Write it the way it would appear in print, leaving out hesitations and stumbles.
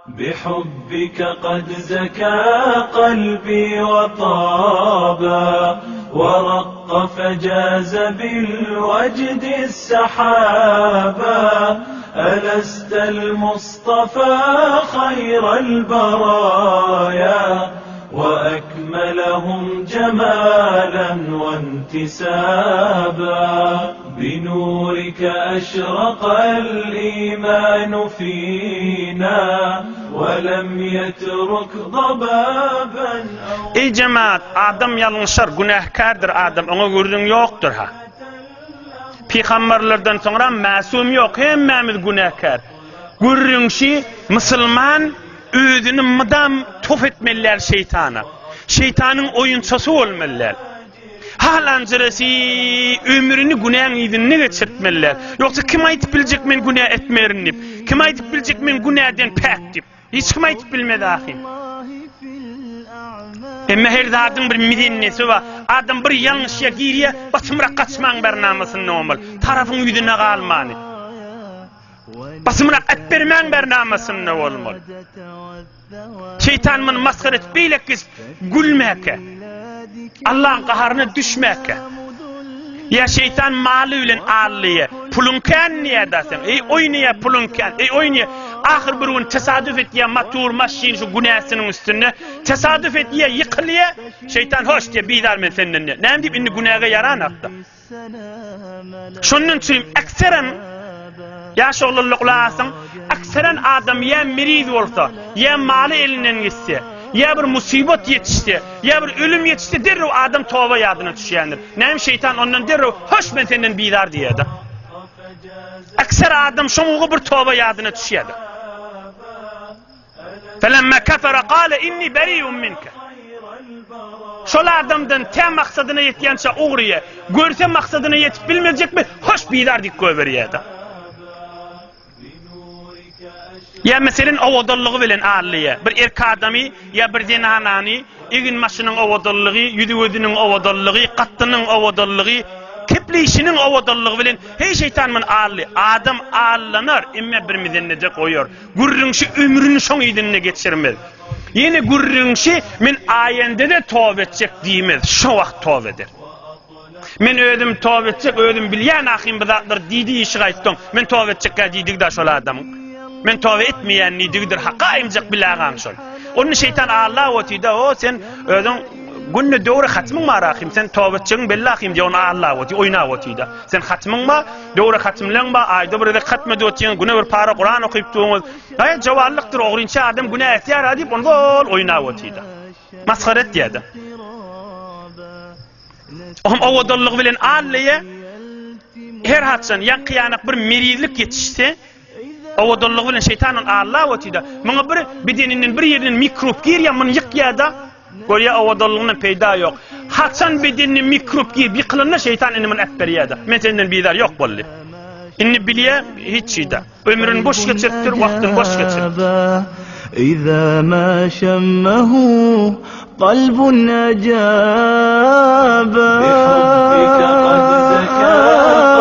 بحبك قد زكى قلبي وطابا ورق فجاز بالوجد السحابا ألست المصطفى خير البرايا وأكملهم جمالا وانتسابا بنورك أشرق الإيمان فينا ولم يترك ضبابا Ey cemaat, adam yanlışar, günahkardır adam, ona gördüğün yoktur ha. Peygamberlerden sonra masum yok, hemmemiz günahkar. Görürün şey, Müslüman özünü mıdam tof etmeliler şeytana. Şeytanın oyunçası olmalılar. Halancırası ömrünü günahın idinine geçirtmeliler. Yoksa kim ayıp bilecek men günah etmeyerini? Kim ayıp bilecek men günahdan pek dip? Hiç kim ayıp bilmedi ahim. Emme her zadın bir midennesi var. Adam bir yanlışya giriye, basımıra kaçman bernamasını olmalı. Tarafın yüzüne kalmanı. Basımıra etbermen bernamasını olmalı. Şeytanın maskar etmeyle kız gülmeke. Allah'ın kaharına düşmeke. Ya şeytan malı ile ağırlıya, pulunken niye dersen? Oynaya pulunken, oynaya. Ahir bir gün tesadüf et ya matur maşin şu günahsının üstüne. Tesadüf et ya yıkılıya. Şeytan hoş diye bidar men seninle. Ne diyeyim inni günaha yaran hatta. Şunun için ekseren yaşoğlulluklasın. Ekseren adam ya miriz olsa, ya malı elinden gitse, ya bir musibet yetişti, ya bir ölüm yetişti, derru adam tövbe yadına düşüyendir. Neyim şeytan ondan derru hoş ben senden bidar diyedi. Ekser adam şonuğu bir tövbe yadına düşüyedi. Felemme kefere kâle inni beriyum minke. Şol adamdan te maksadına yetkense uğruya, görse maksadına yetip bilmeyecek mi? Hoş bidar dik göveriyedi. Ya meselen ovodallığı bilen ağırlıya, bir erk adamı ya bir zinhanani, egin maşının ovodallığı, yüdüvödünün ovodallığı, kattının ovodallığı, kepleyişinin ovodallığı bilen, hey şeytanımın ağırlığı, adam ağırlanır, imme bir mizennece koyuyor. Gürrünşü ömrünü şon idinine geçirmez. Yine gürrünşü min ayende de tövbe edecek diyemez, şu vakt tövbe eder. Men ödüm tövbe edecek, ödüm bilyen ahim bizatlar didi işi gaytton, men tövbe edecek didik da şol adamın. Men tövbe etmeyen nididir hakka imcak bilağam şol. Onun şeytan Allah otida o sen ödün günne doğru hatmın var ahim sen tövbe edeceksin bellahim diye ona Allah oti oyna otida. Sen hatmın mı doğru hatmlan ba ayda bir de hatmedi otiyen günne bir para Kur'an okuyup tuğumuz. Hayat cevallıktır oğrinçe adam günah etiyar adip onu bol oyna otida. Maskaret diyedi. Ohum ovodallık bilen Allah'ya her hatsan yan kıyanak bir merizlik yetişse ovodallık bilen şeytanın Allah otida. Mana bir bedeninin bir yerinin mikrop gir ya mın yık ya da görüya ovodallığının peyda yok. Hatsan bedeninin mikrop gir bir kılınna şeytan inimin etberiya da. Men senden bidar yok bolli. İnni biliye hiç şeyda. Ömrün boş geçirtir, vaktin boş geçirtir. إذا ما شمه قلب أجابا بحبك قد زكى